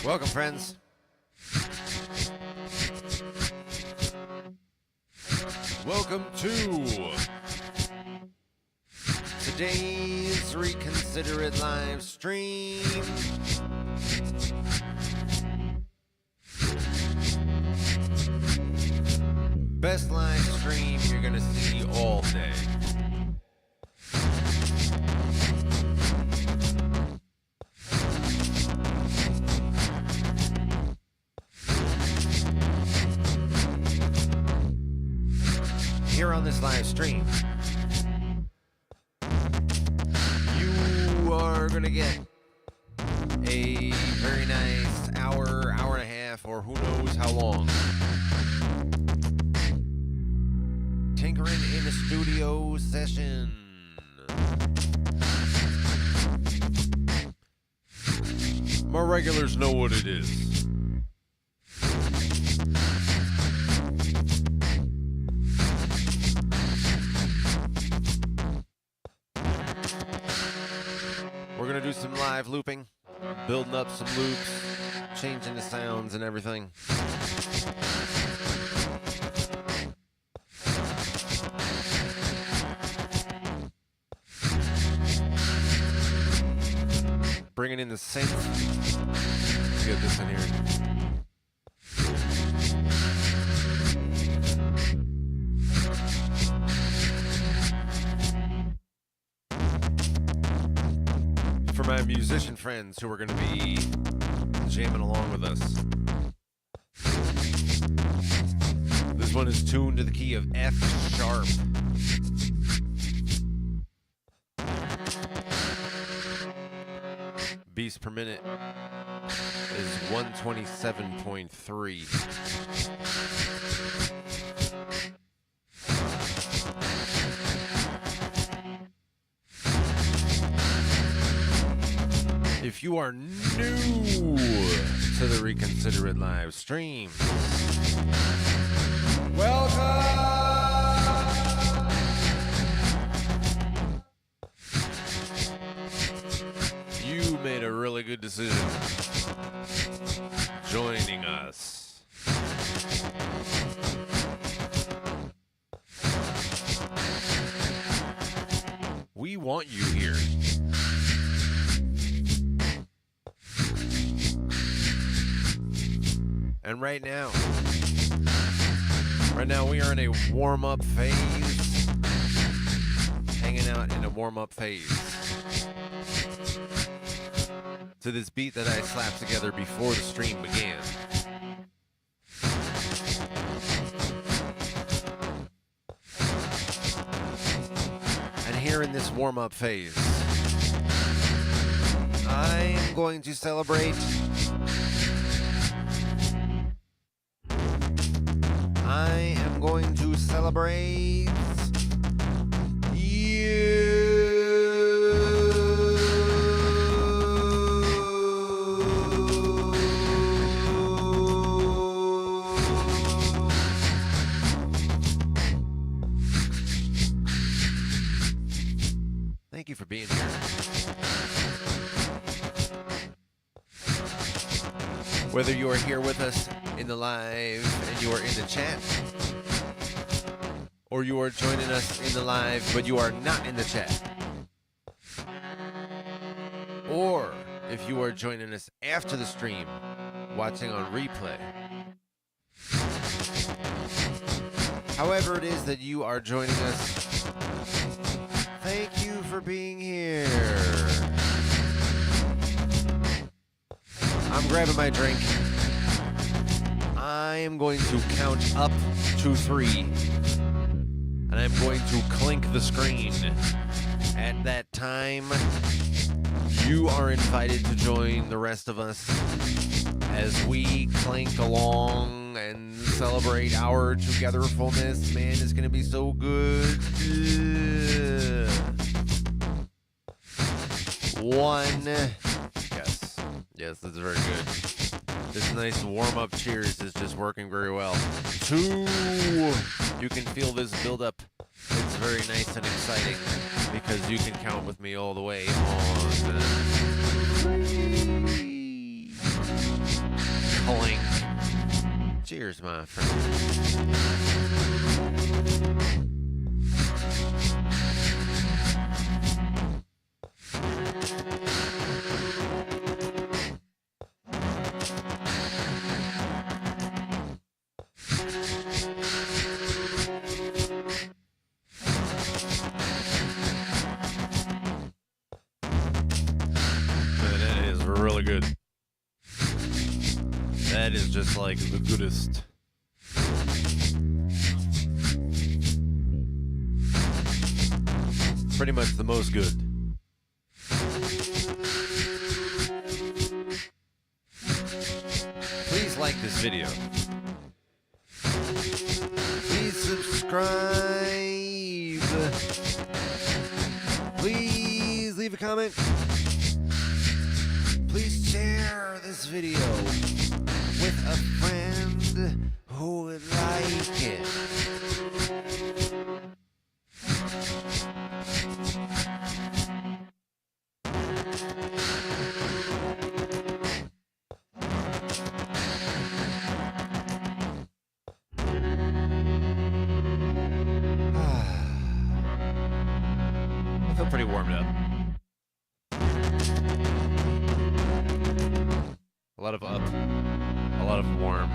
Welcome, friends. Welcome to today's Reconsider It live stream. Best live stream you're gonna see all day. Here on this live stream, you are going to get a very nice hour, hour and a half, or who knows how long. Tinkering in a studio session. My regulars know what it is. We're going to do some live looping, building up some loops, changing the sounds and everything. Bringing in the synth. Let's get this in here. For my musician friends who are going to be jamming along with us. This one is tuned to the key of F sharp. Beats per minute is 127.3. If you are new to the Reconsider It live stream, welcome! You made a really good decision joining us. We want you here. And right now we are in a warm-up phase, hanging out in a warm-up phase to this beat that I slapped together before the stream began. And here in this warm-up phase, I am going to celebrate you. Thank you for being here. Whether you are here with us in the live and you are in the chat, or you are joining us in the live but you are not in the chat, or if you are joining us after the stream, watching on replay. However it is that you are joining us, thank you for being here. I'm grabbing my drink. I am going to count up to 3. And I'm going to clink the screen. At that time, you are invited to join the rest of us as we clink along and celebrate our togetherfulness. Man, it's going to be so good. 1. Yes, that's very good. This nice warm-up cheers is just working very well. 2, you can feel this build-up. It's very nice and exciting because you can count with me all the way on 3. Cheers, my friend. That is really good. That is just like the goodest. Pretty much the most good. Please like this video. Please subscribe. Please leave a comment. Please share this video with a friend who would like it. I feel pretty warmed up. A lot of up, a lot of warm.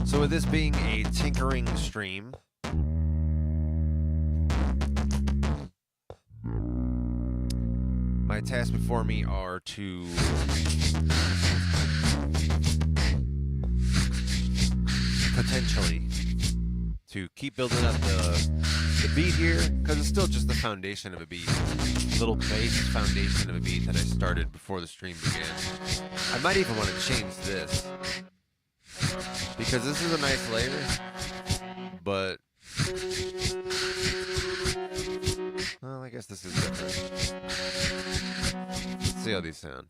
So with this being a tinkering stream, my tasks before me are to potentially to keep building up the beat here, because it's still just the foundation of a beat, little base foundation of a beat that I started before the stream began. I might even want to change this, because this is a nice layer, but well, I guess this is different. Let's see how these sound.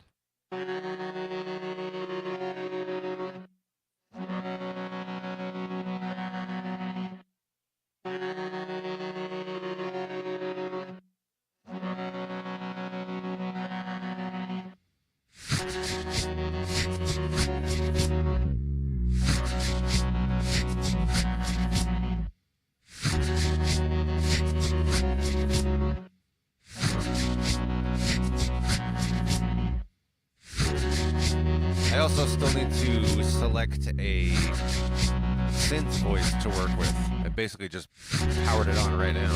I also still need to select a synth voice to work with. I basically just powered it on right now.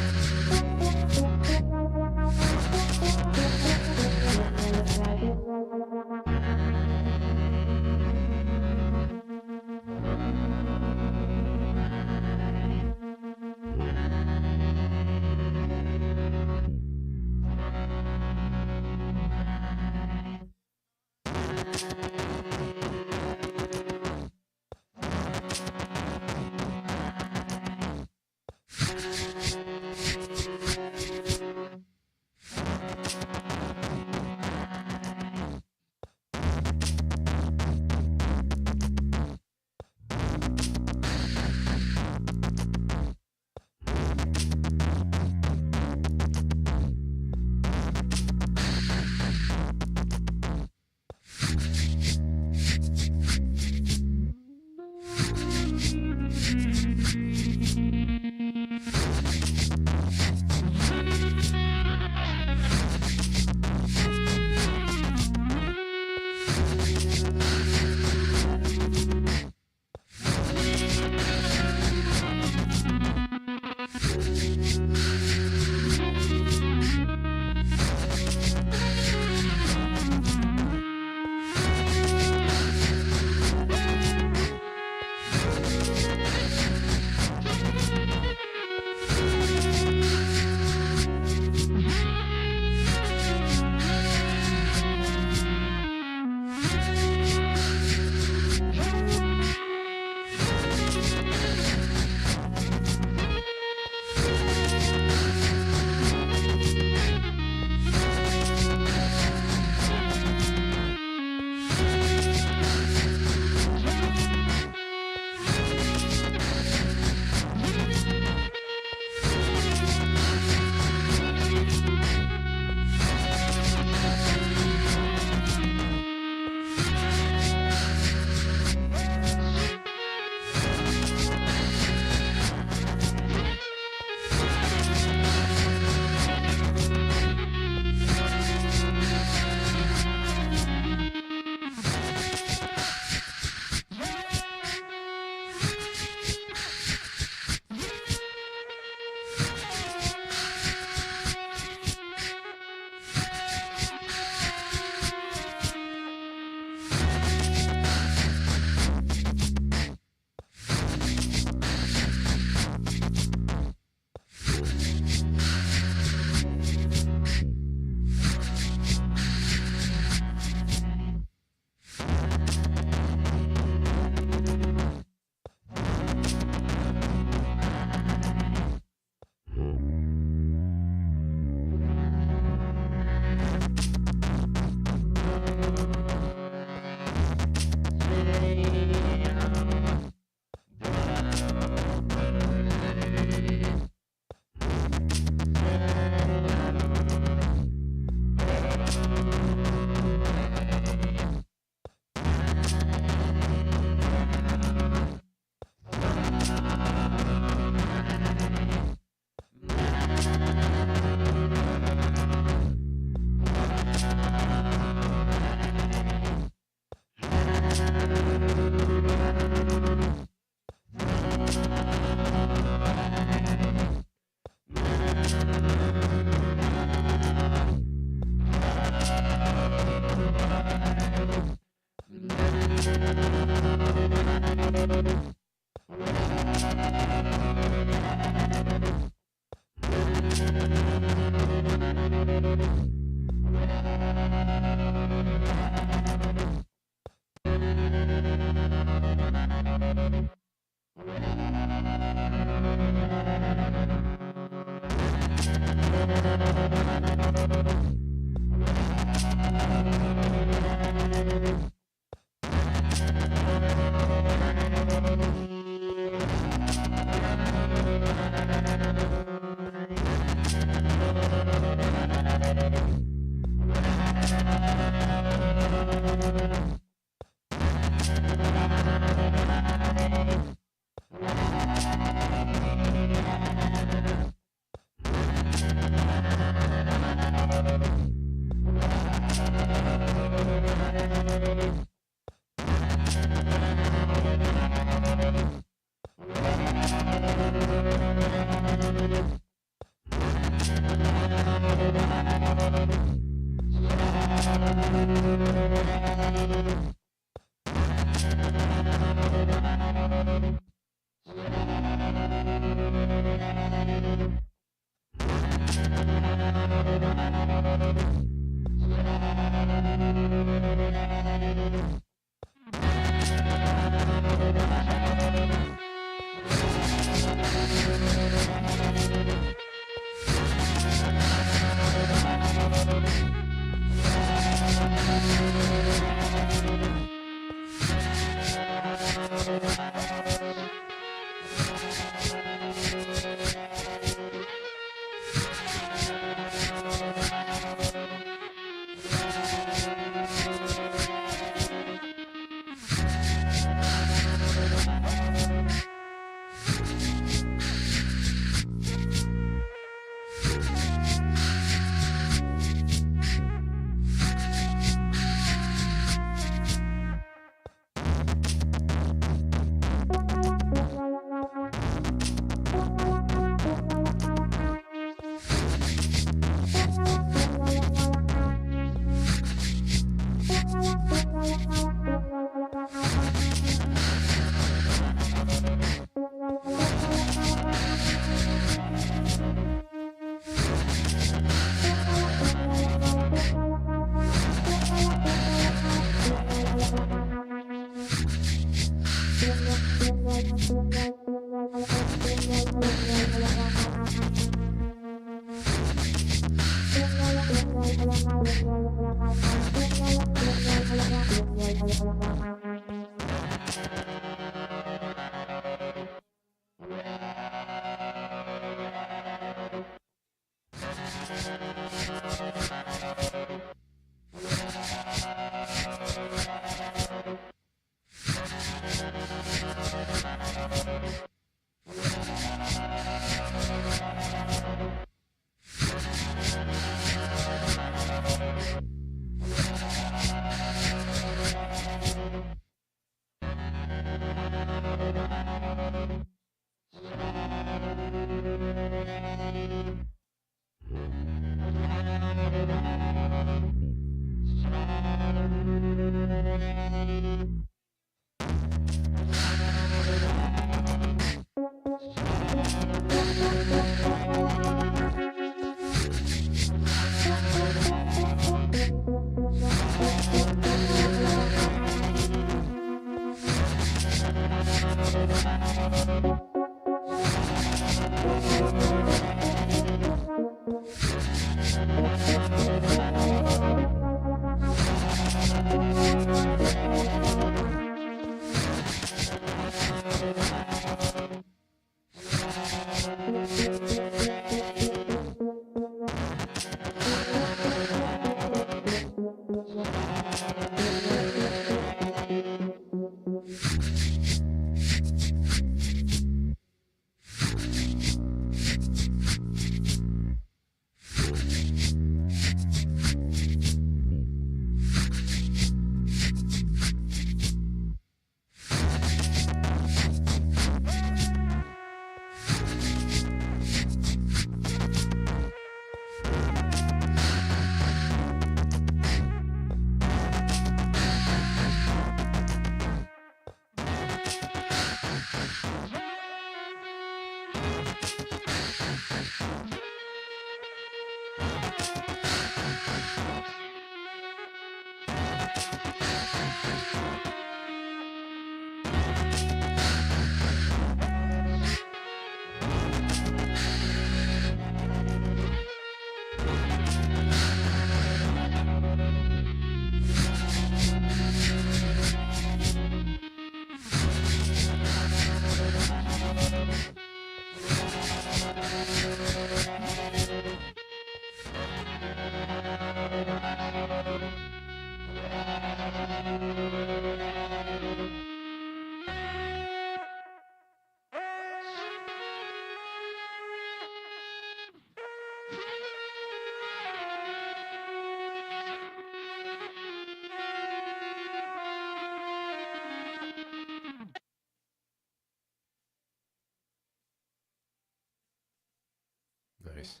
Nice.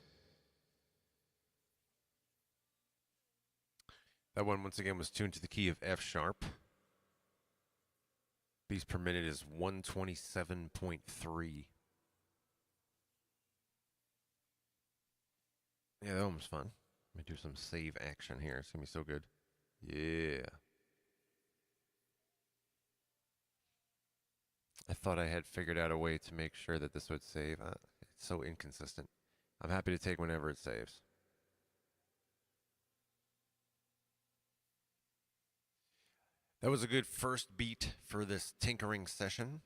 That one, once again, was tuned to the key of F sharp. Beats per minute is 127.3. Yeah, that one was fun. Let me do some save action here. It's going to be so good. Yeah. I thought I had figured out a way to make sure that this would save. It's so inconsistent. I'm happy to take whenever it saves. That was a good first beat for this tinkering session.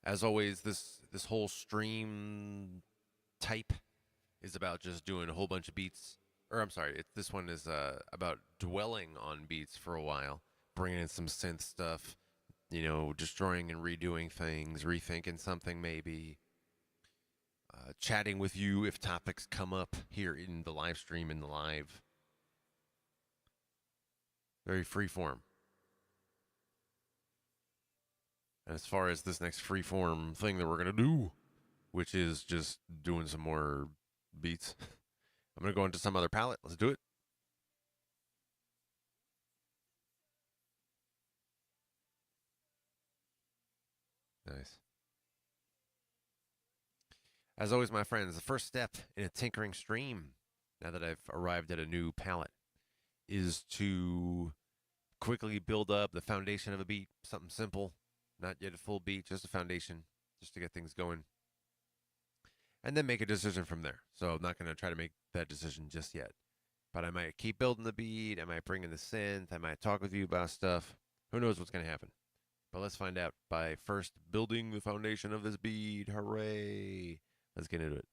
As always, this whole stream type is about just doing a whole bunch of beats. Or I'm sorry, this one is about dwelling on beats for a while, bringing in some synth stuff, destroying and redoing things, rethinking something maybe, chatting with you if topics come up here in the live stream, in the live. Very free form. And as far as this next freeform thing that we're going to do, which is just doing some more beats, I'm going to go into some other palette. Let's do it. Nice. As always, my friends, the first step in a tinkering stream, now that I've arrived at a new palette, is to quickly build up the foundation of a beat, something simple. Not yet a full beat, just a foundation, just to get things going. And then make a decision from there. So I'm not going to try to make that decision just yet. But I might keep building the beat. I might bring in the synth. I might talk with you about stuff. Who knows what's going to happen. But let's find out by first building the foundation of this beat. Hooray. Let's get into it.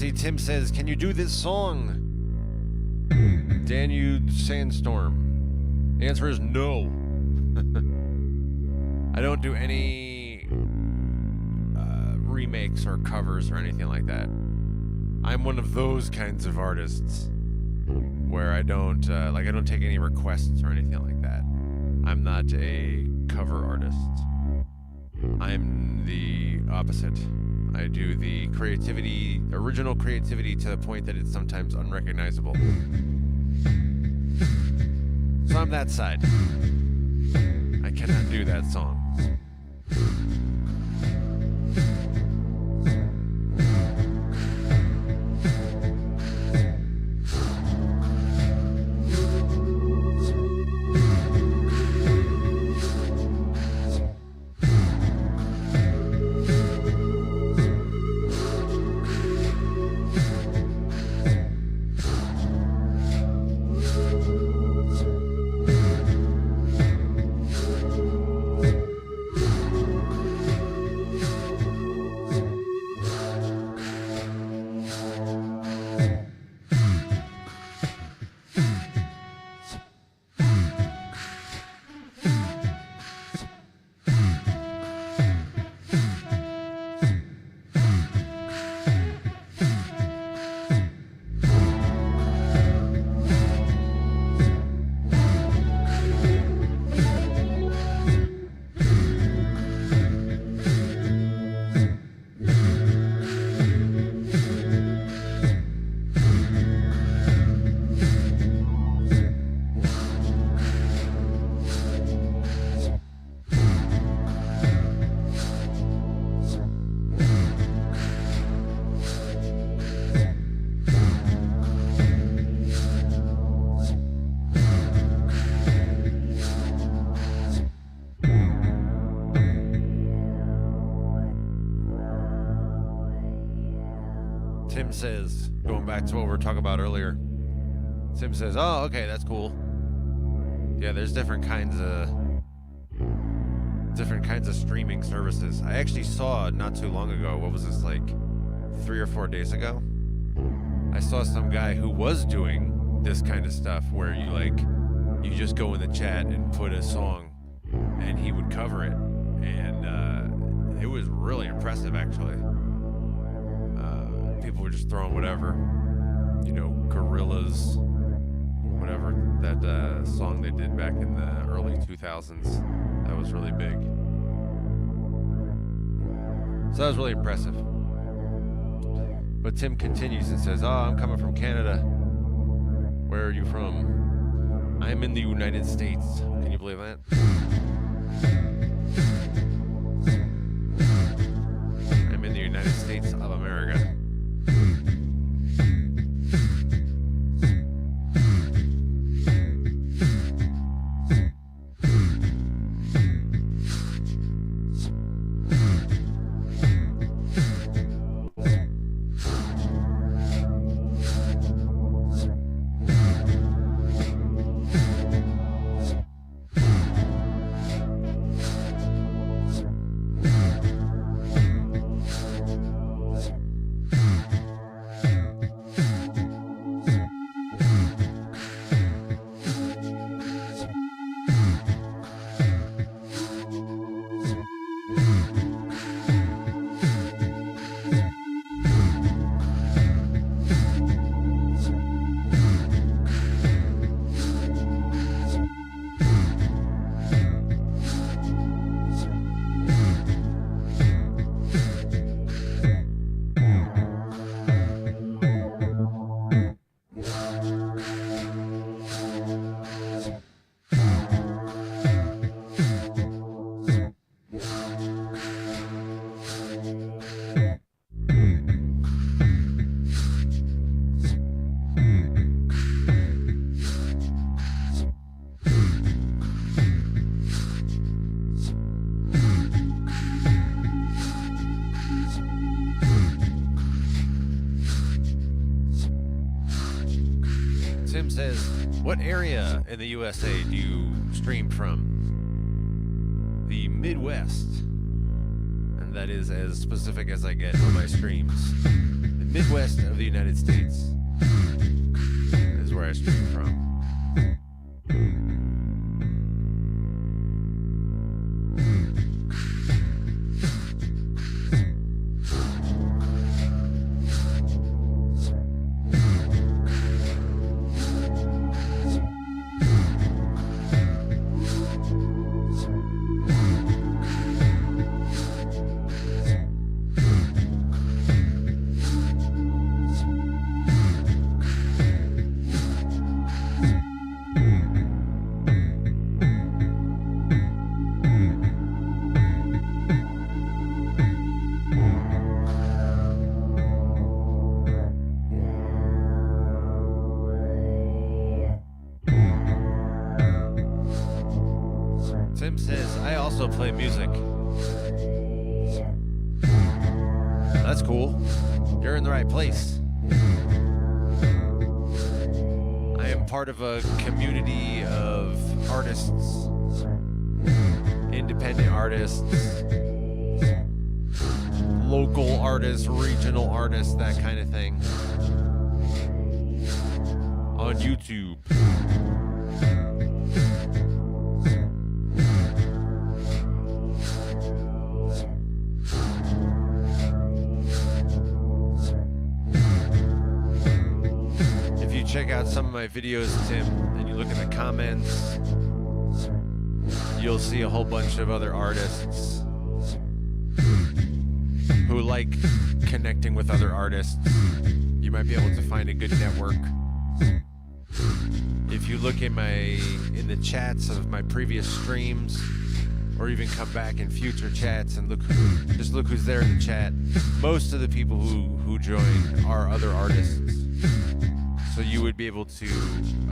see, Tim says, can you do this song? Danude Sandstorm. The answer is no. I don't do any remakes or covers or anything like that. I'm one of those kinds of artists where I don't take any requests or anything like that. I'm not a cover artist. I'm the opposite. I do the creativity, original creativity, to the point that it's sometimes unrecognizable. So I'm that side. I cannot do that song. Tim says, going back to what we were talking about earlier, Tim says, oh, okay, that's cool. Yeah, there's different kinds of streaming services. I actually saw not too long ago, what was this, like 3 or 4 days ago? I saw some guy who was doing this kind of stuff where you just go in the chat and put a song and he would cover it. And it was really impressive, actually. People were just throwing whatever, Gorillaz, whatever, that song they did back in the early 2000s. That was really big. So that was really impressive. But Tim continues and says, oh, I'm coming from Canada. Where are you from? I'm in the United States. Can you believe that? I'm in the United States of America. Tim says, what area in the USA do you stream from? The Midwest. And that is as specific as I get on my streams. The Midwest of the United States is where I stream from. Tim says, I also play music. That's cool. You're in the right place. I am part of a community of artists, independent artists, local artists, regional artists, that kind of thing, on YouTube. Check out some of my videos, Tim, and you look at the comments, you'll see a whole bunch of other artists who like connecting with other artists. You might be able to find a good network. If you look in the chats of my previous streams, or even come back in future chats and look who's there in the chat. Most of the people who join are other artists. So you would be able to,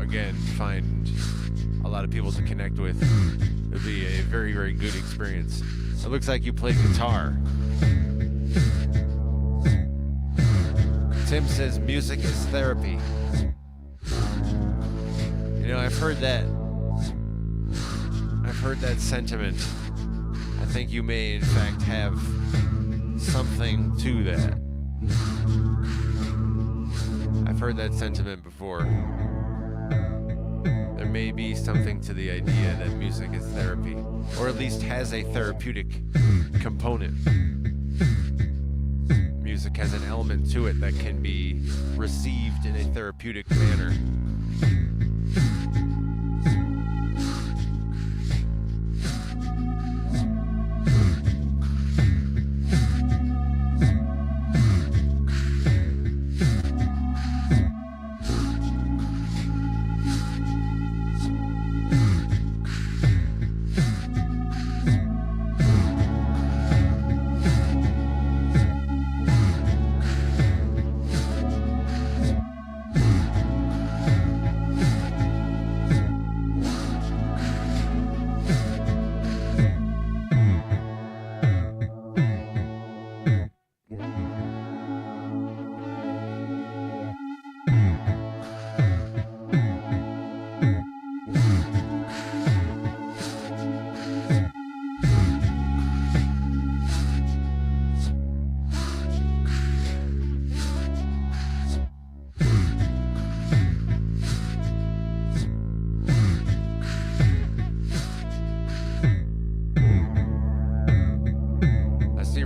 again, find a lot of people to connect with. It would be a very, very good experience. It looks like you play guitar. Tim says music is therapy. You know, I've heard that sentiment. I think you may, in fact, have something to that. I've heard that sentiment before. There may be something to the idea that music is therapy, or at least has a therapeutic component. Music has an element to it that can be received in a therapeutic manner.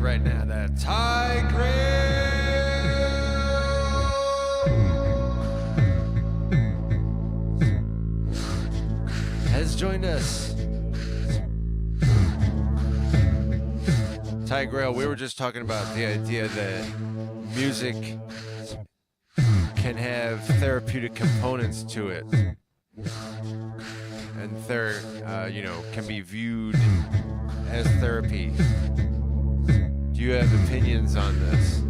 Right now, that Hydrasynth has joined us. Ty Grail, we were just talking about the idea that music can have therapeutic components to it, and can be viewed as therapy. Do you have opinions on this?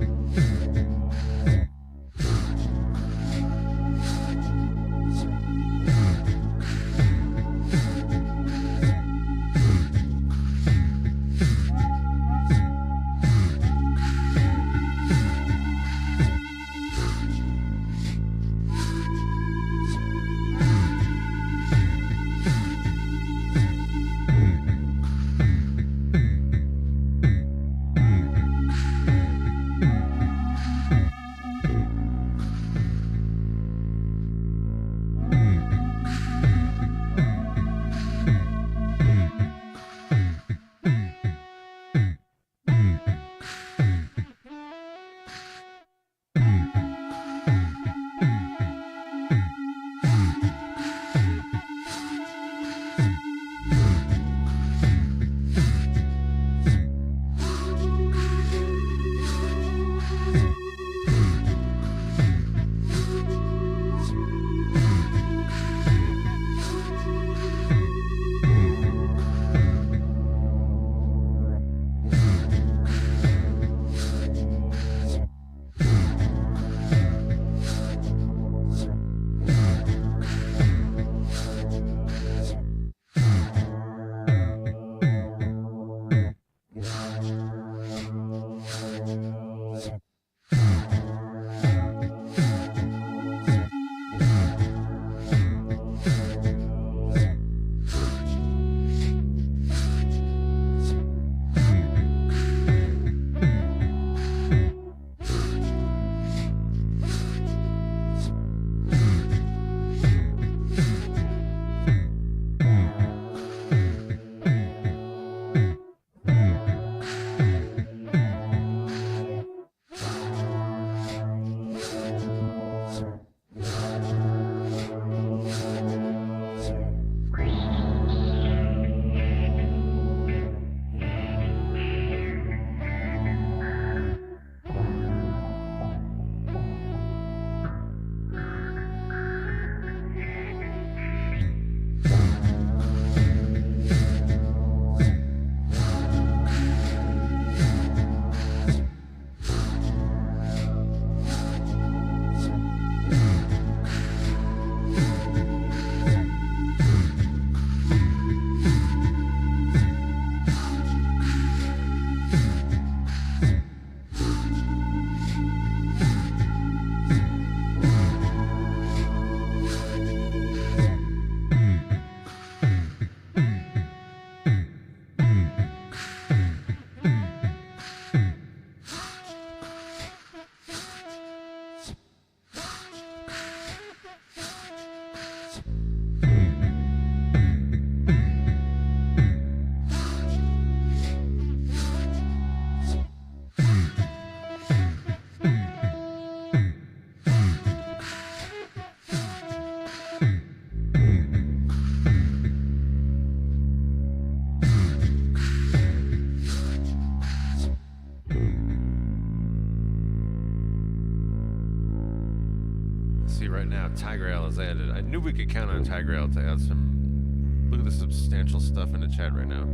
see right now. Tigreal is added. I knew we could count on Tigreal to add some. Look at the substantial stuff in the chat right now.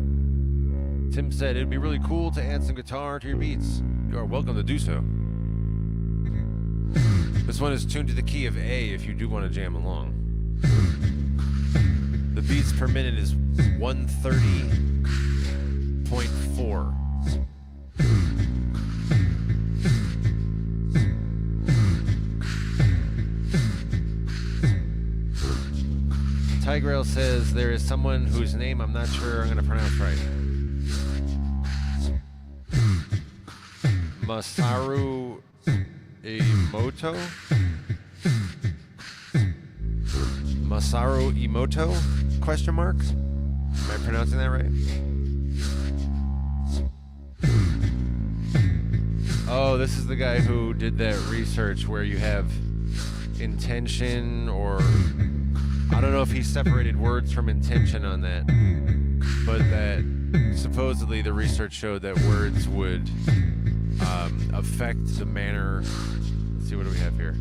Tim said it'd be really cool to add some guitar to your beats. You are welcome to do so. This one is tuned to the key of A if you do want to jam along. The beats per minute is 130.4. Tigreal says there is someone whose name I'm not sure I'm going to pronounce right. Masaru Emoto? Masaru Emoto? Question mark? Am I pronouncing that right? Oh, this is the guy who did that research where you have intention, or I don't know if he separated words from intention on that, but that supposedly the research showed that words would affect the manner. Let's see, what do we have here?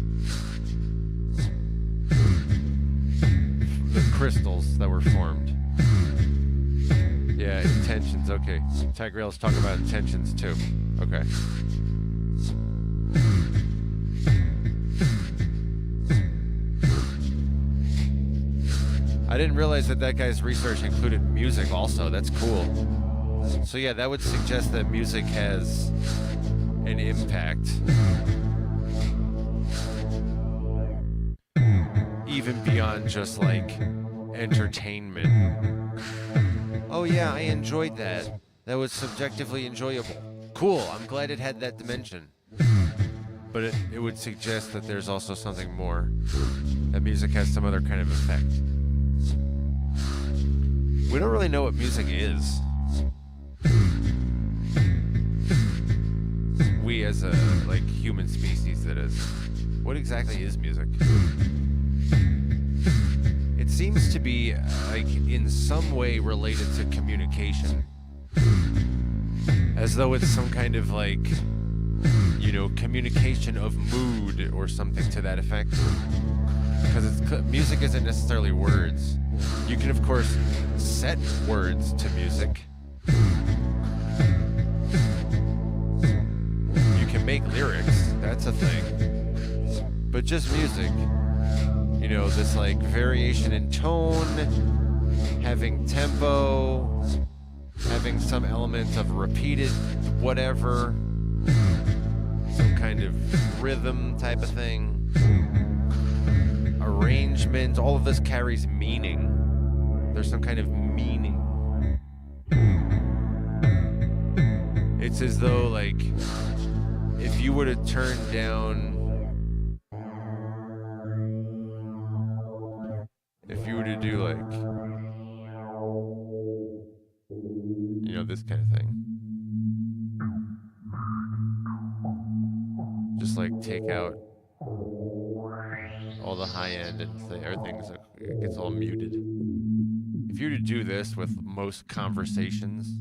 The crystals that were formed. Yeah, intentions. Okay. Tigreal's talking about intentions too. Okay. I didn't realize that guy's research included music also. That's cool. So yeah, that would suggest that music has an impact. Even beyond just like entertainment. Oh yeah, I enjoyed that. That was subjectively enjoyable. Cool, I'm glad it had that dimension. But it would suggest that there's also something more. That music has some other kind of effect. We don't really know what music is. We as a human species, that is. What exactly is music? It seems to be in some way related to communication. As though it's some kind of communication of mood or something to that effect. Because music isn't necessarily words. You can, of course, set words to music. You can make lyrics. That's a thing. But just music. This variation in tone, having tempo, having some element of repeated whatever, some kind of rhythm type of thing. Arrangement, all of this carries meaning. There's some kind of meaning. It's as though, if you were to turn down, if you were to do this kind of thing. Just take out all the high end and everything's it gets all muted. If you were to do this with most conversations,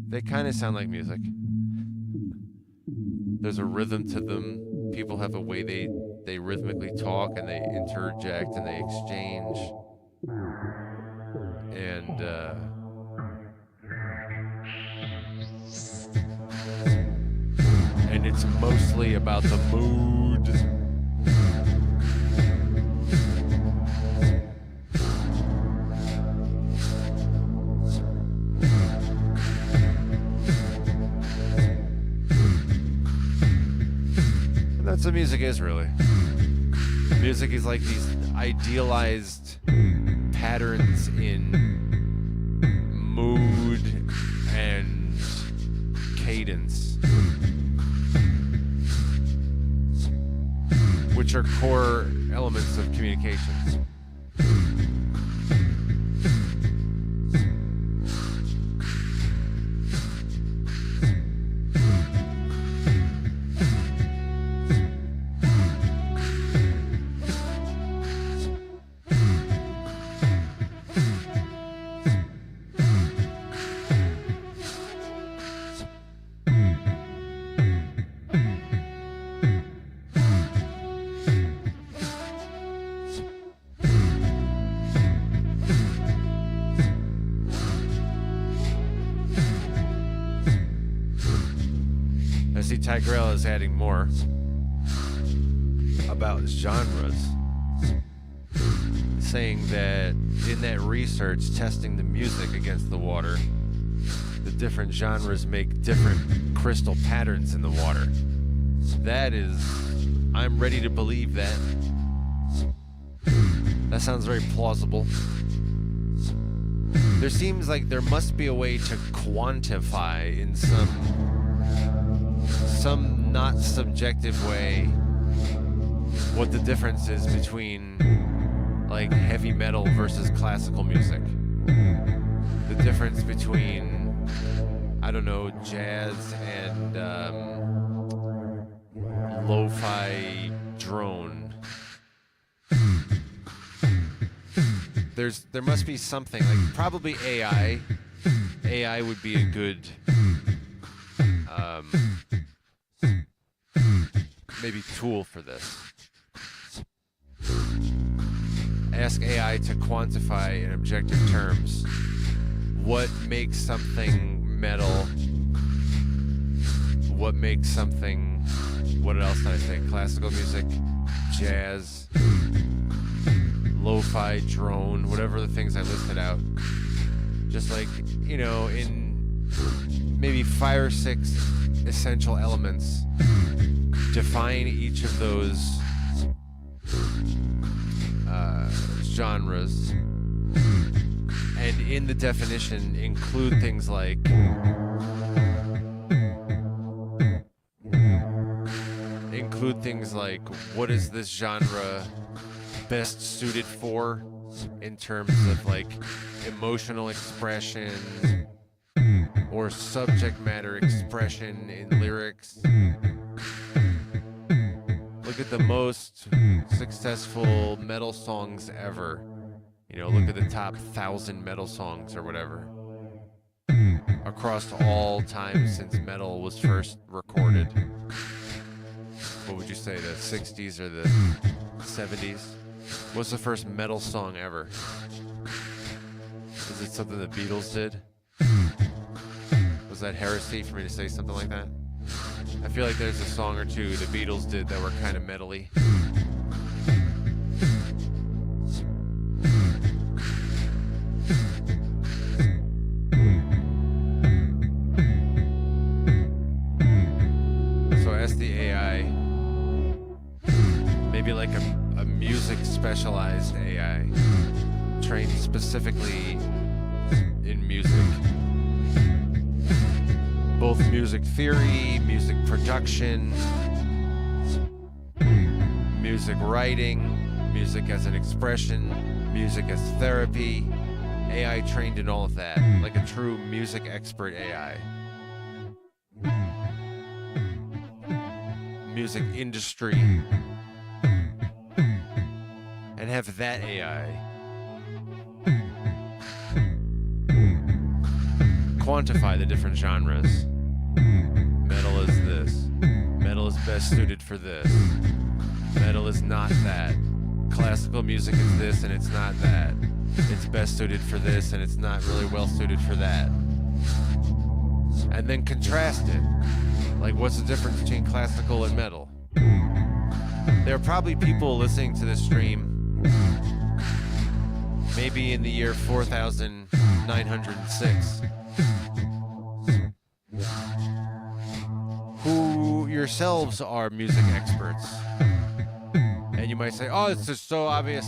they kind of sound like music. There's a rhythm to them. People have a way they rhythmically talk and they interject and they exchange. And it's mostly about the mood. And that's what music is, really. Music is these idealized patterns in mood and cadence, which are core elements of communication. Tigrell is adding more about genres, saying that in that research, testing the music against the water, the different genres make different crystal patterns in the water. That is, I'm ready to believe that. That sounds very plausible. There seems like there must be a way to quantify in some not subjective way what the difference is between like heavy metal versus classical music. The difference between, I don't know, jazz and lo-fi drone. There must be something, like probably AI. AI would be a good maybe tool for this. Ask AI to quantify in objective terms what makes something metal, what makes something, what else did I say? Classical music, jazz, lo-fi, drone, whatever the things I listed out. Just like, you know, in maybe 5 or 6 essential elements, define each of those genres, and in the definition include things like what is this genre best suited for in terms of like emotional expression or subject matter expression in lyrics. Look at the most successful metal songs ever. You know, look at the top 1,000 metal songs or whatever across all time since metal was first recorded. What would you say, the 60s or the 70s? What's the first metal song ever? Is it something the Beatles did? Was that heresy for me to say something like that? I feel like there's a song or two the Beatles did that were kind of metal-y. So ask the AI, maybe like a music-specialized AI, trained specifically in music. Both music theory, music production, music writing, music as an expression, music as therapy. AI trained in all of that, like a true music expert AI. Music industry. And have that AI quantify the different genres. Metal is this. Metal is best suited for this. Metal is not that. Classical music is this and it's not that. It's best suited for this and it's not really well suited for that. And then contrast it. Like, what's the difference between classical and metal? There are probably people listening to this stream maybe in the year 4906 who yourselves are music experts. And you might say, oh, it's just so obvious.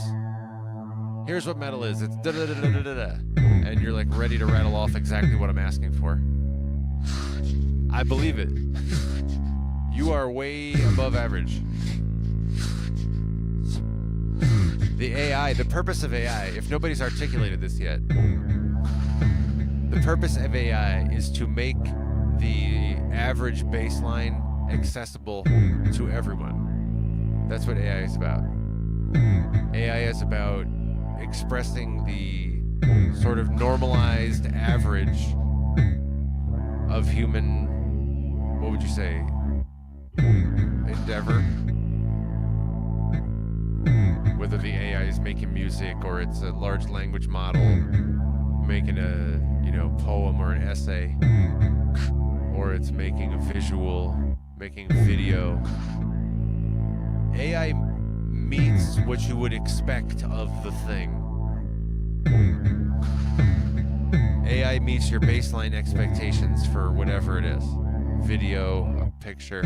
Here's what metal is. It's da-da-da-da-da-da-da. And you're like ready to rattle off exactly what I'm asking for. I believe it. You are way above average. The AI, the purpose of AI, if nobody's articulated this yet, the purpose of AI is to make the average baseline accessible to everyone. That's what AI is about. AI is about expressing the sort of normalized average of human, what would you say, endeavor. Whether the AI is making music or it's a large language model making a, poem or an essay, or it's making a visual, making video. AI meets what you would expect of the thing. AI meets your baseline expectations for whatever it is. Video, a picture.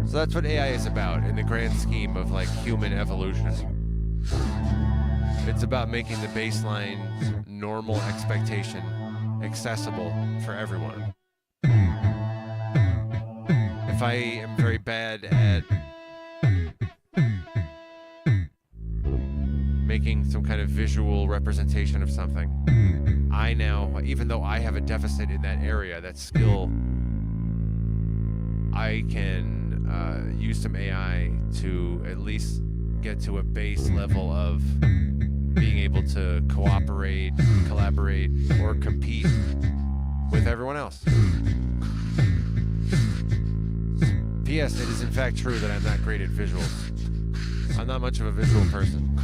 So that's what AI is about in the grand scheme of like human evolution. It's about making the baseline normal expectation accessible for everyone. If I am very bad at making some kind of visual representation of something, I now, even though I have a deficit in that area, that skill, I can use some AI to at least get to a base level of being able to cooperate, collaborate, or compete with everyone else. P.S. It is in fact true that I'm not great at visuals. I'm not much of a visual person.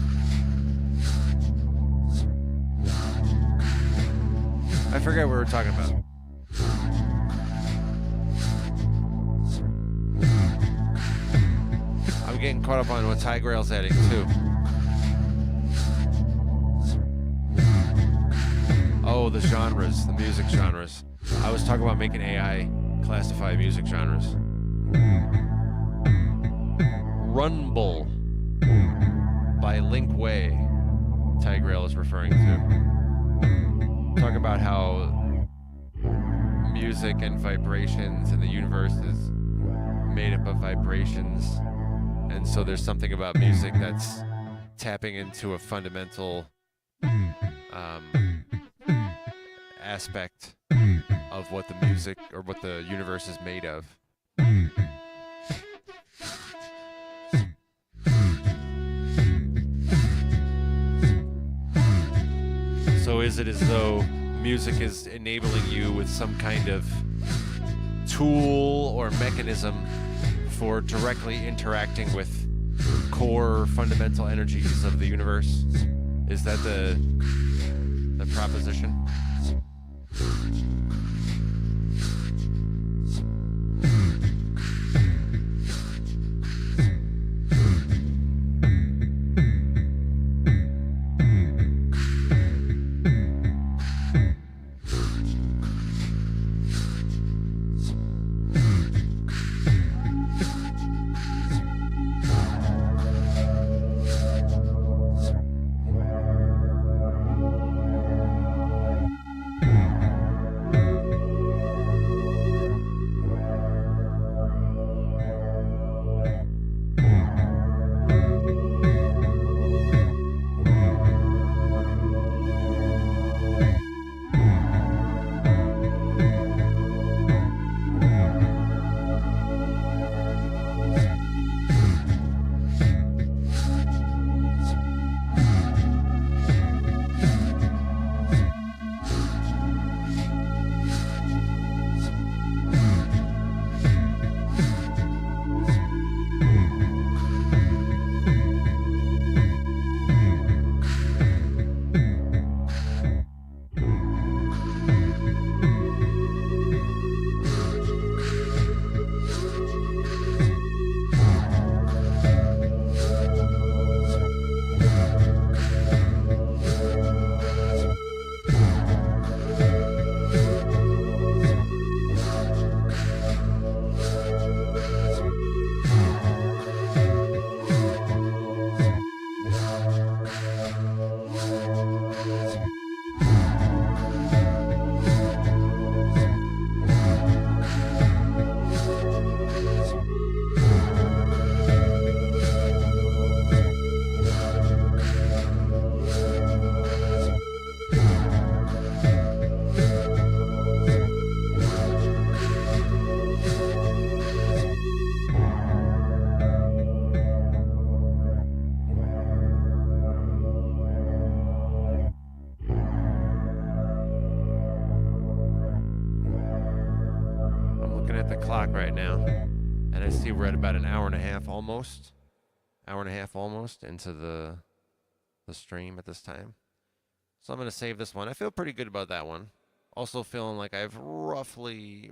I forget what we were talking about. I'm getting caught up on what Ty Grail's adding too. Oh, the genres, the music genres. I was talking about making AI classify music genres. Rumble by Link Way, Ty Grail is referring to. Talk about how music and vibrations and the universe is made up of vibrations. And so there's something about music that's tapping into a fundamental aspect of what the music or what the universe is made of. So is it as though music is enabling you with some kind of tool or mechanism for directly interacting with core fundamental energies of the universe? Is that the proposition? Clock right now, and I see we're at about an hour and a half almost into the stream at this time. So I'm going to save this one. I feel pretty good about that one Also feeling like I've roughly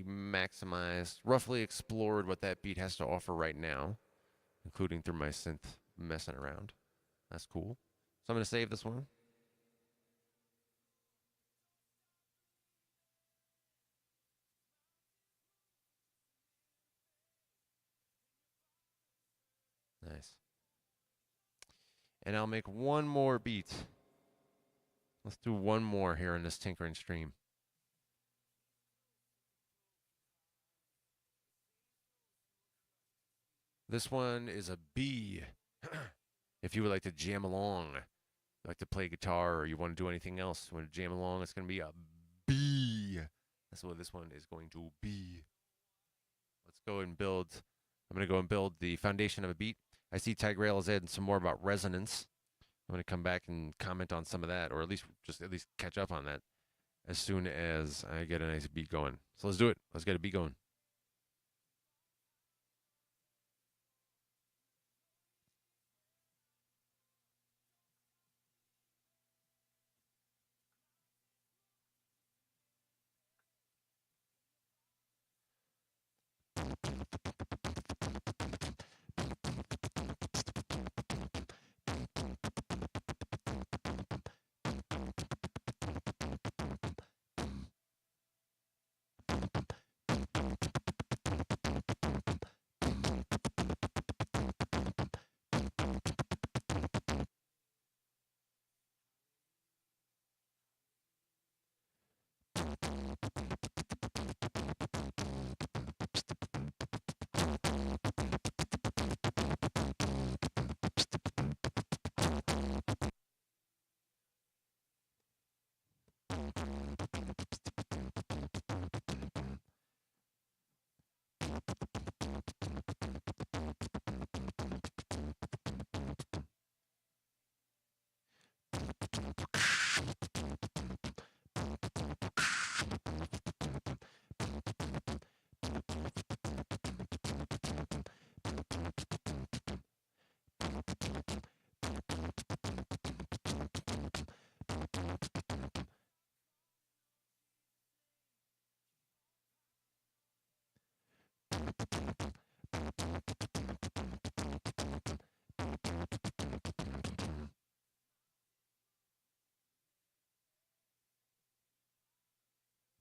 maximized, roughly explored what that beat has to offer right now, including through my synth messing around. That's cool. So I'm going to save this one. Nice. And I'll make one more beat. Let's do one more here in this tinkering stream. This one is a B. If you would like to jam along, like to play guitar, or you want to do anything else, you want to jam along, it's going to be a B. That's what this one is going to be. Let's go and build. I'm going to go and build the foundation of a beat. I see Tigrail is adding some more about resonance. I'm going to come back and comment on some of that, or at least catch up on that as soon as I get a nice beat going. So let's do it. Let's get a beat going.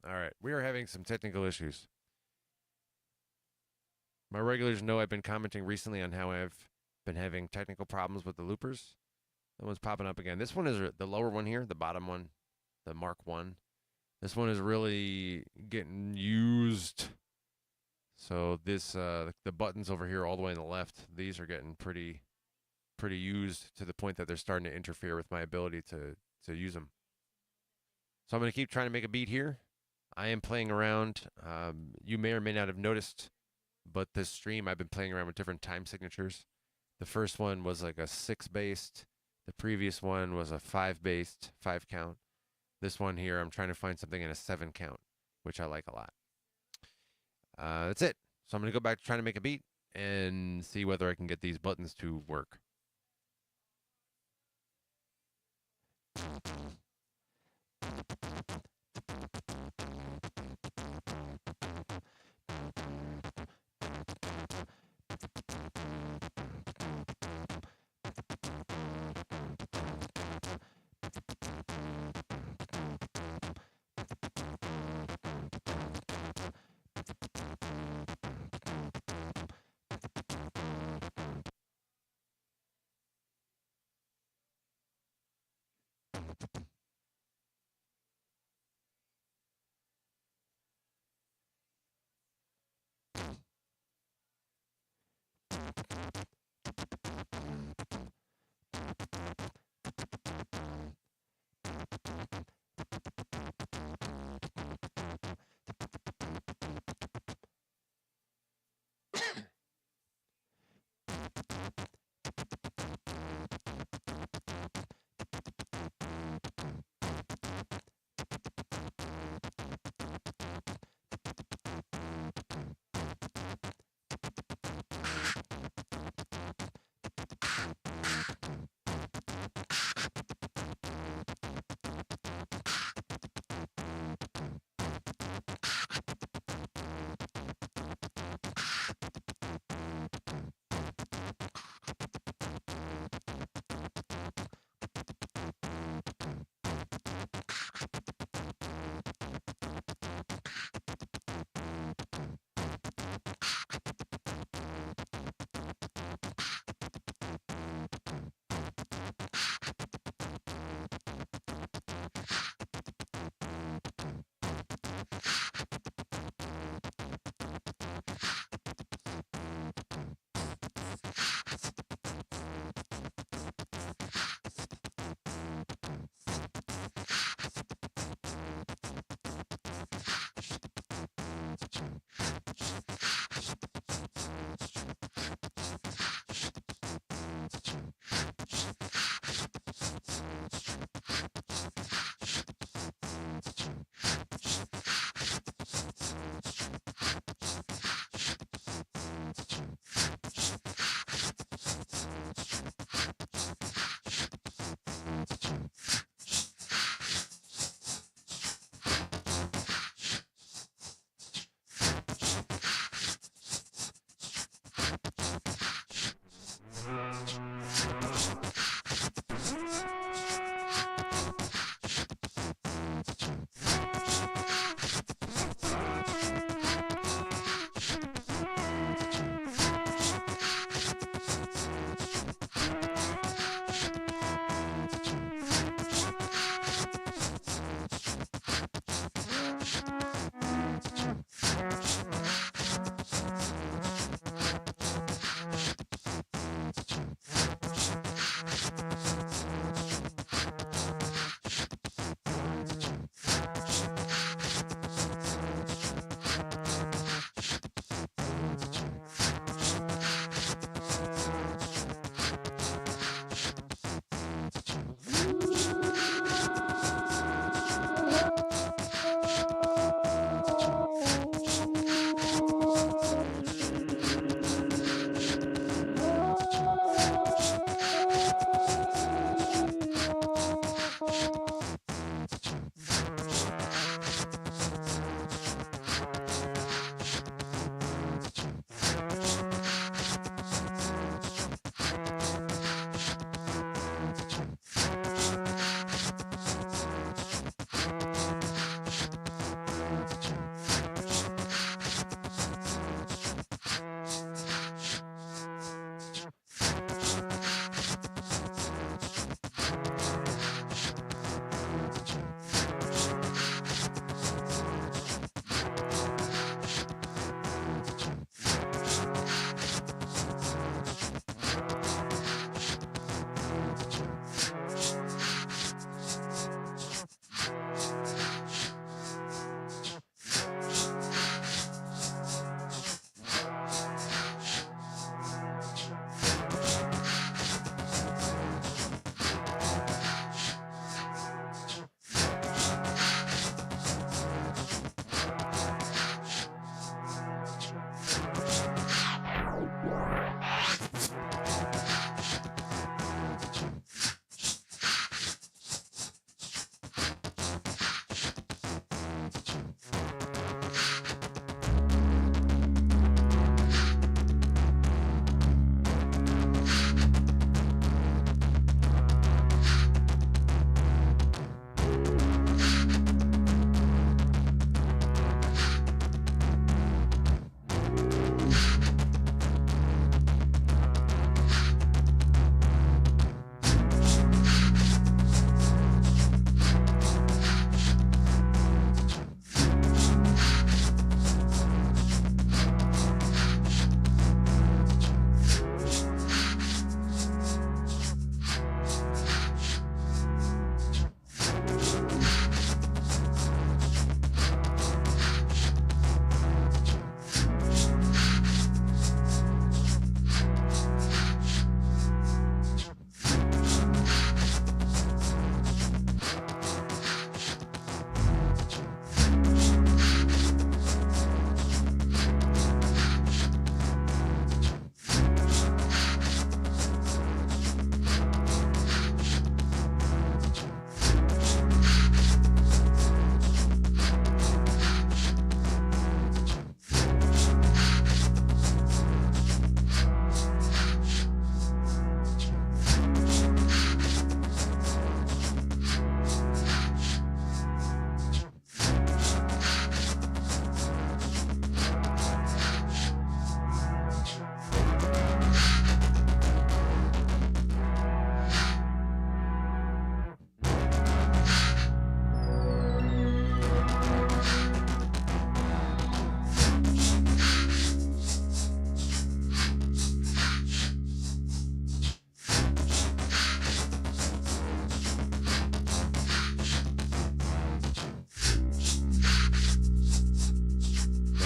All right, we are having some technical issues. My regulars know I've been commenting recently on how I've been having technical problems with the loopers. That one's popping up again. This one is the lower one here, the bottom one, the Mark 1. This one is really getting used. So this the buttons over here all the way on the left, these are getting pretty used to the point that they're starting to interfere with my ability to use them. So I'm going to keep trying to make a beat here. I am playing around. You may or may not have noticed, but this stream I've been playing around with different time signatures. The first one was like a 6-based. The previous one was a 5-based, 5 count. This one here, I'm trying to find something in a 7 count, which I like a lot. That's it. So I'm going to go back to trying to make a beat and see whether I can get these buttons to work.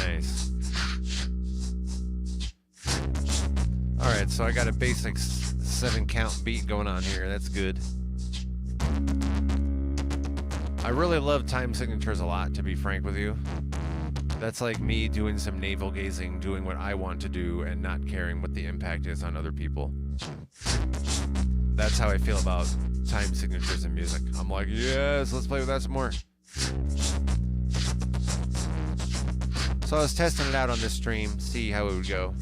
Nice. Alright, so I got a basic 7 count beat going on here. That's good. I really love time signatures a lot, to be frank with you. That's like me doing some navel gazing, doing what I want to do, and not caring what the impact is on other people. That's how I feel about time signatures in music. I'm like, yes, let's play with that some more. So I was testing it out on this stream, see how it would go.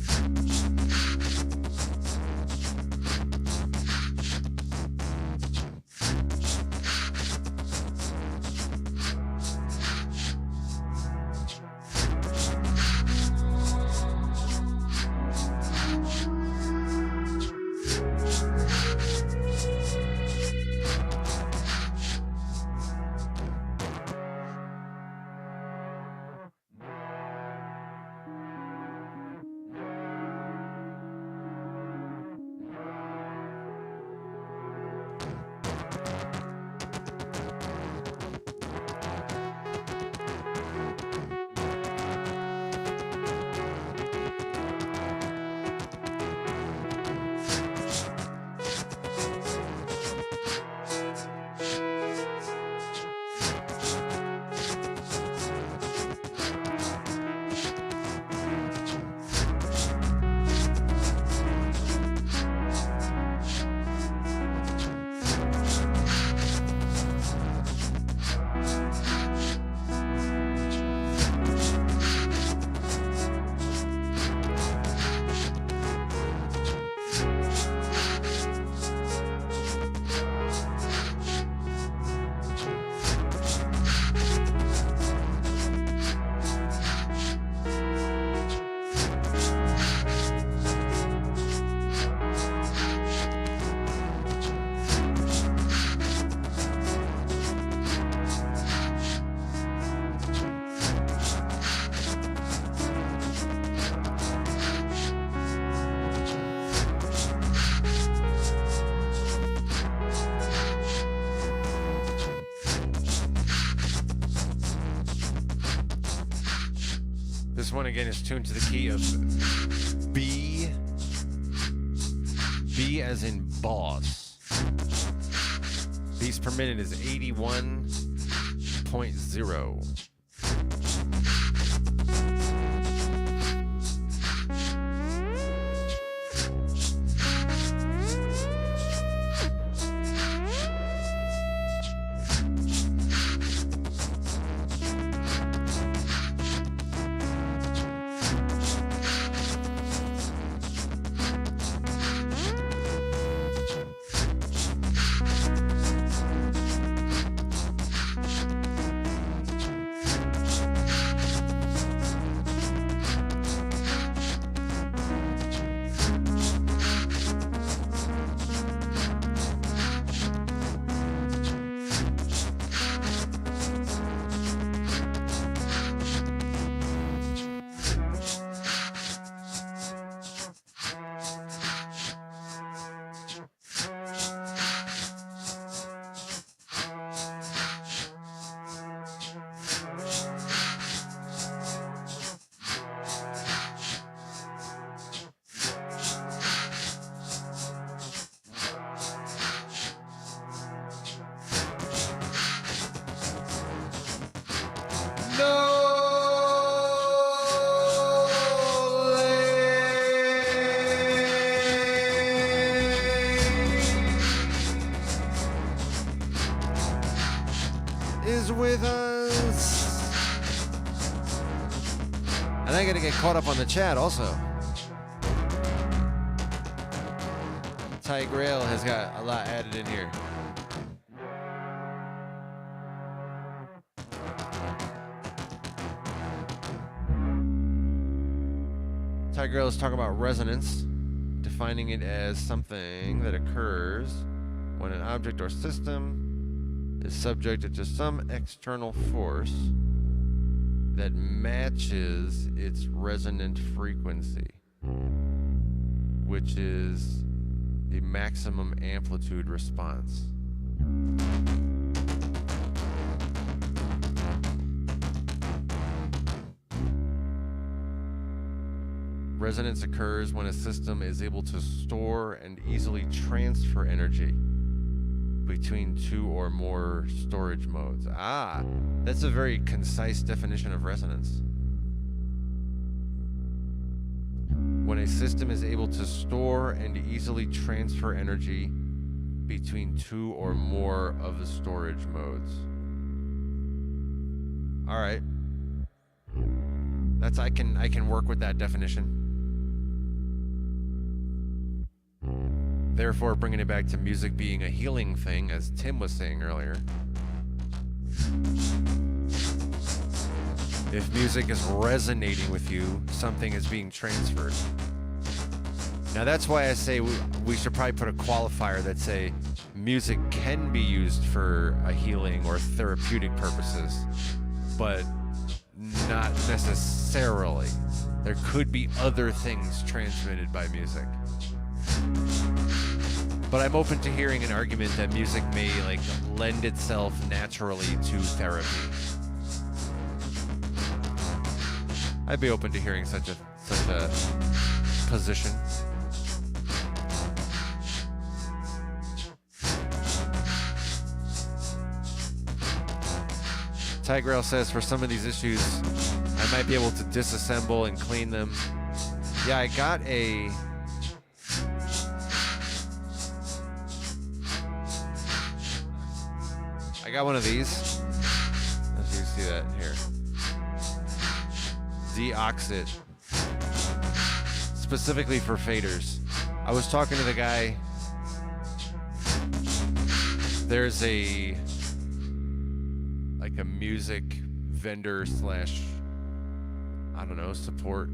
This one again is tuned to the key of B. B as in boss. Beats per minute is 81.0. Is with us. And I gotta get caught up on the chat also. Ty Grail has got a lot added in here. Ty Grail is talking about resonance, defining it as something that occurs when an object or system is subjected to some external force that matches its resonant frequency, which is the maximum amplitude response. Resonance occurs when a system is able to store and easily transfer energy between two or more storage modes. Ah, that's a very concise definition of resonance. When a system is able to store and easily transfer energy between two or more of the storage modes. All right. That's I can work with that definition. Therefore, bringing it back to music being a healing thing, as Tim was saying earlier. If music is resonating with you, something is being transferred. Now that's why I say we should probably put a qualifier that say music can be used for a healing or therapeutic purposes, but not necessarily. There could be other things transmitted by music. But I'm open to hearing an argument that music may lend itself naturally to therapy. I'd be open to hearing such a position. Tigrail says for some of these issues, I might be able to disassemble and clean them. Yeah, I got one of these. As you see that here. Deoxit. Specifically for faders. I was talking to the guy. There's a music vendor / support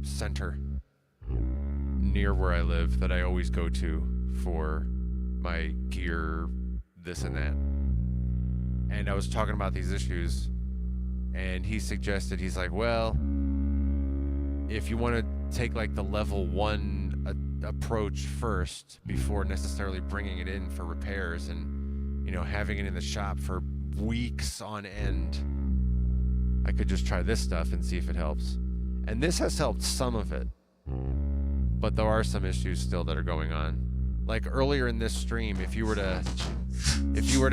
center near where I live that I always go to for my gear, this and that. And I was talking about these issues, and he suggested, he's like, well, if you want to take the level 1 approach first before necessarily bringing it in for repairs and having it in the shop for weeks on end, I could just try this stuff and see if it helps. And this has helped some of it, but there are some issues still that are going on. Like earlier in this stream, if you were to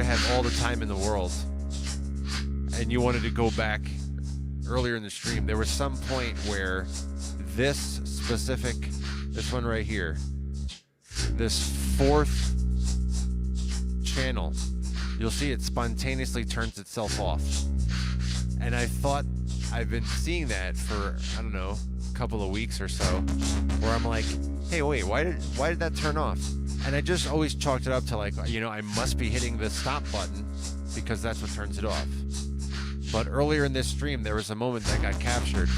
have all the time in the world and you wanted to go back earlier in the stream, there was some point where this one right here, this 4th channel, you'll see it spontaneously turns itself off. And I thought I've been seeing that for, I don't know, a couple of weeks or so, where I'm like, hey, wait, why did that turn off? And I just always chalked it up to I must be hitting the stop button because that's what turns it off. But earlier in this stream, there was a moment that got captured.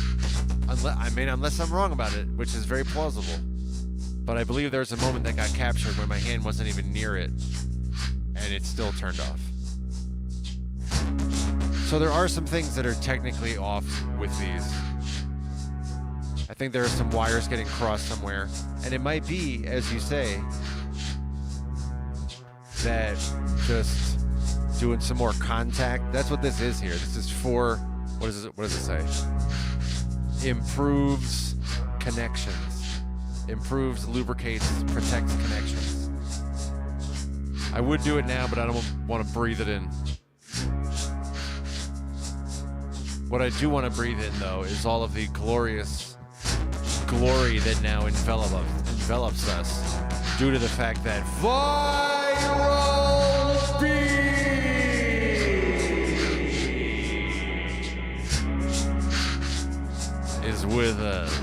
Unless I'm wrong about it, which is very plausible. But I believe there was a moment that got captured when my hand wasn't even near it, and it still turned off. So there are some things that are technically off with these. I think there are some wires getting crossed somewhere. And it might be, as you say, that just doing some more contact. That's what this is here. This is for, what does it say? Improves connections. Improves, lubricates, protects connections. I would do it now, but I don't want to breathe it in. What I do want to breathe in, though, is all of the glorious glory that now envelops us due to the fact that Viral Beat is with us.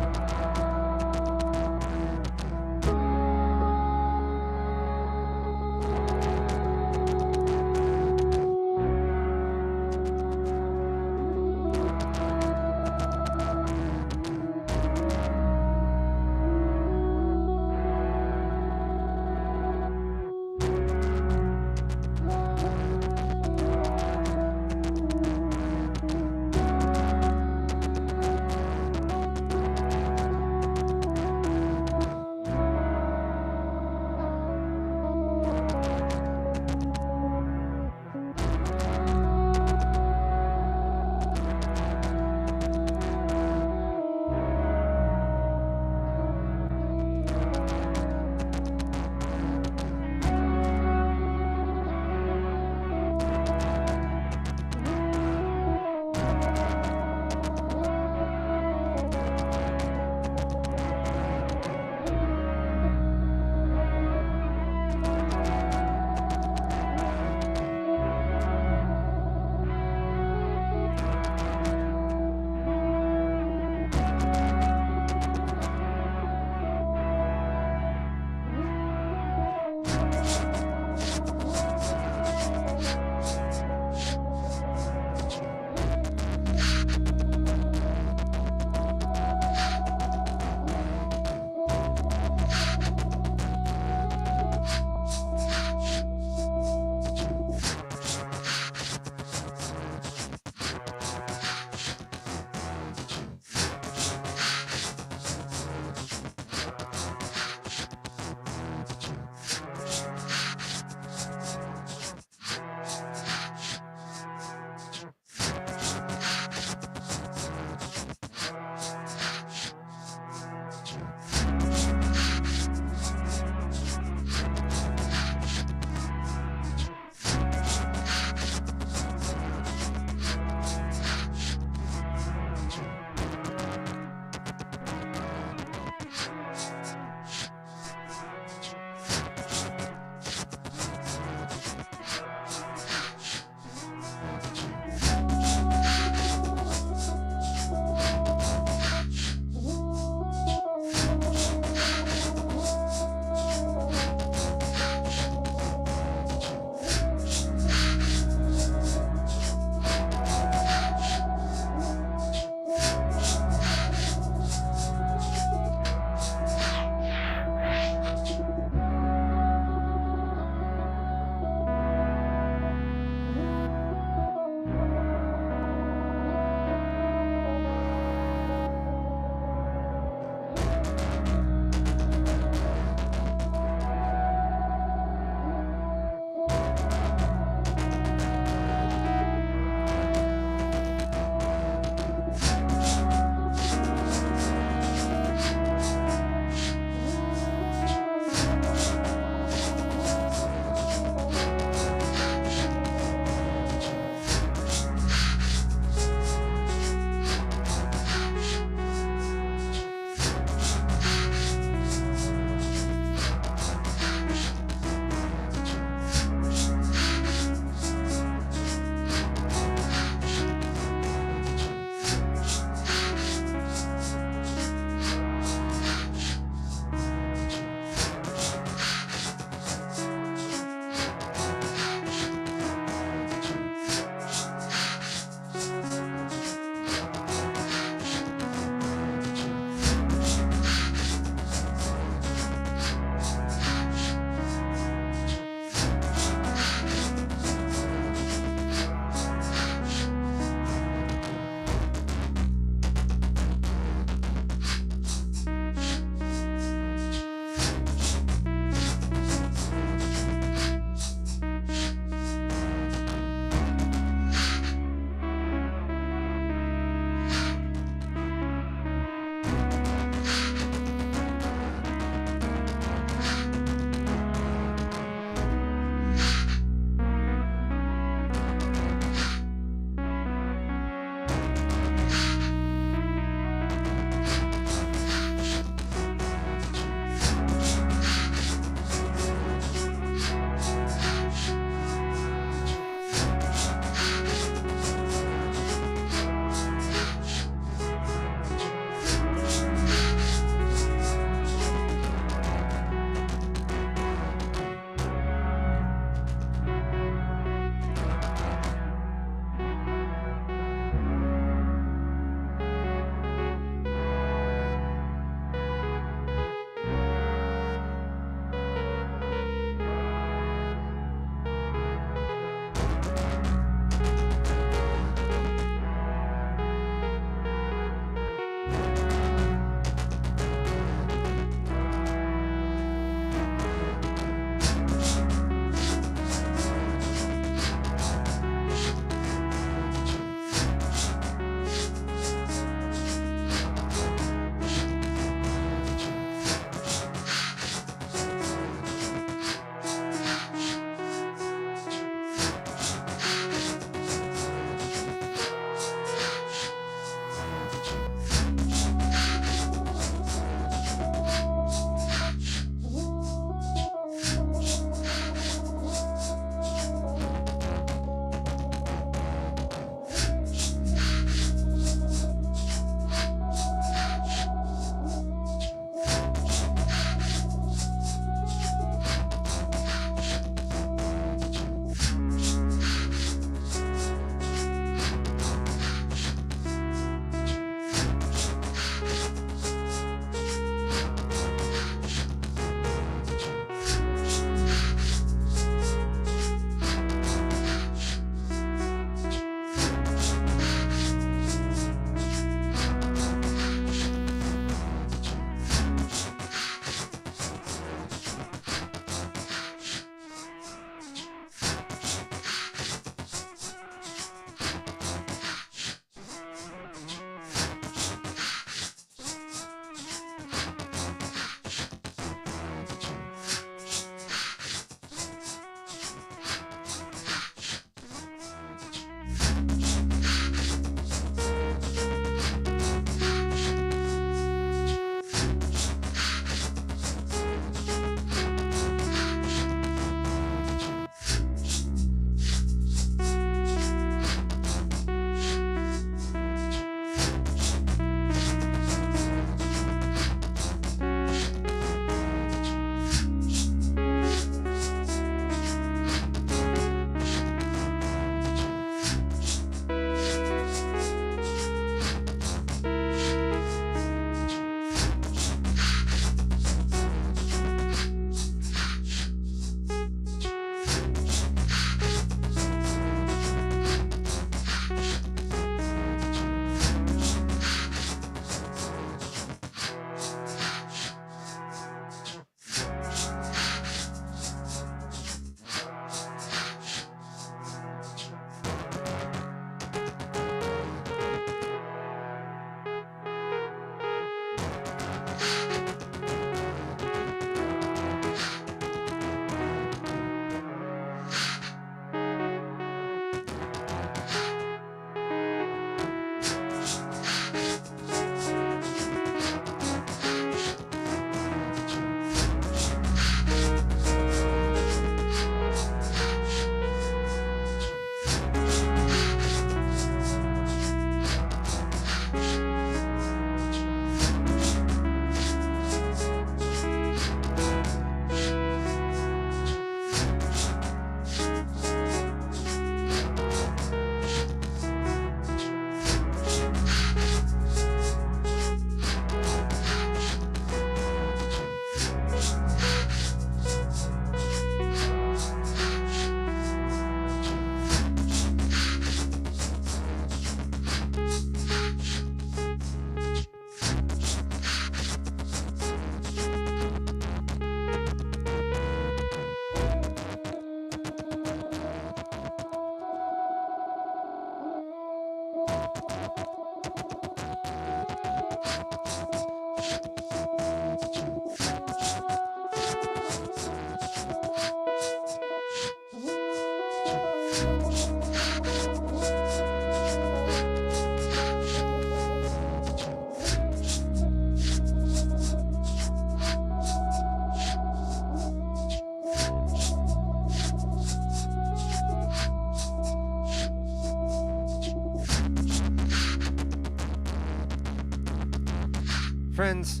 Friends,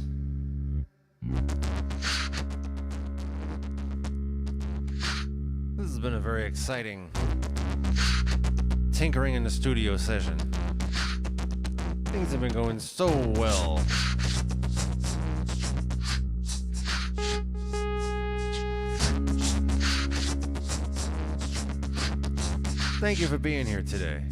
this has been a very exciting tinkering in the studio session. Things have been going so well. Thank you for being here today.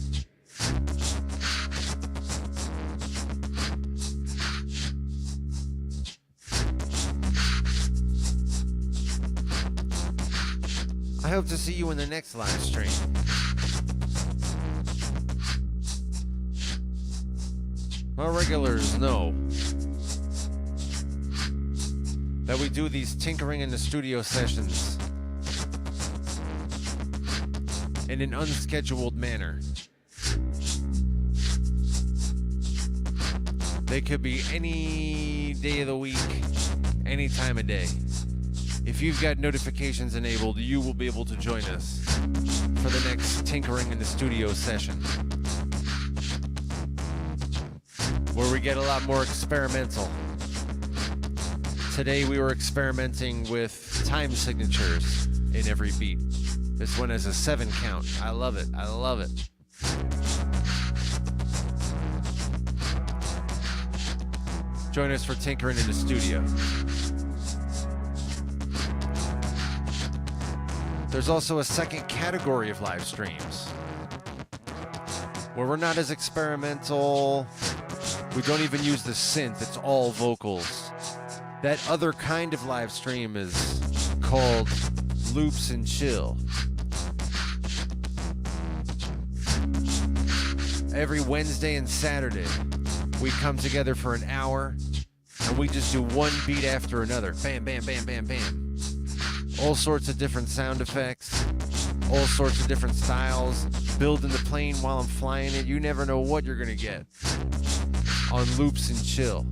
I hope to see you in the next live stream. Our regulars know that we do these tinkering in the studio sessions in an unscheduled manner. They could be any day of the week, any time of day. If you've got notifications enabled, you will be able to join us for the next Tinkering in the Studio session, where we get a lot more experimental. Today we were experimenting with time signatures in every beat. This one has a 7 count. I love it. I love it. Join us for Tinkering in the Studio. There's also a second category of live streams where we're not as experimental. We don't even use the synth. It's all vocals. That other kind of live stream is called Loops and Chill. Every Wednesday and Saturday, we come together for an hour and we just do one beat after another. Bam, bam, bam, bam, bam. All sorts of different sound effects, all sorts of different styles, building the plane while I'm flying it. You never know what you're gonna get on Loops and Chill.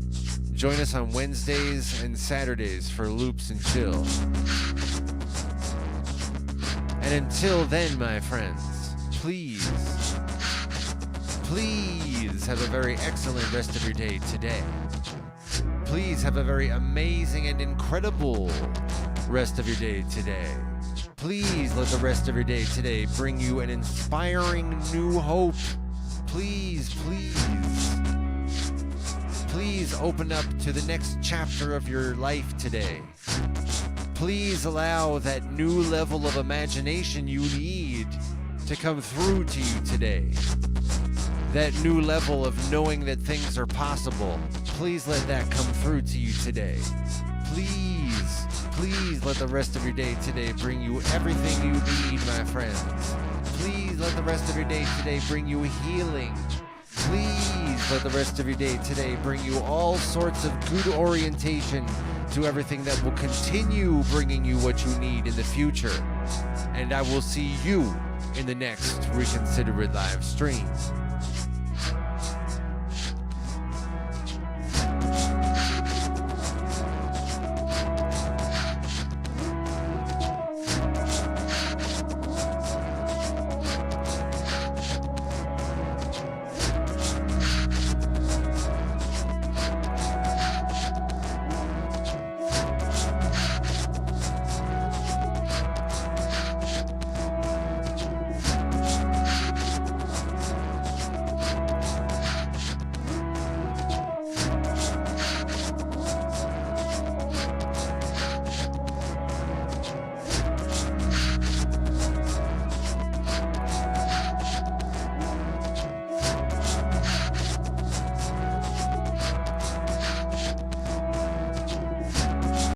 Join us on Wednesdays and Saturdays for Loops and Chill. And until then, my friends, please have a very excellent rest of your day today. Please have a very amazing and incredible rest of your day today. Please let the rest of your day today bring you an inspiring new hope. Please open up to the next chapter of your life today. Please allow that new level of imagination you need to come through to you today. That new level of knowing that things are possible. Please let that come through to you today. Please let the rest of your day today bring you everything you need, my friends. Please let the rest of your day today bring you healing. Please let the rest of your day today bring you all sorts of good orientation to everything that will continue bringing you what you need in the future. And I will see you in the next Reconsider It live stream.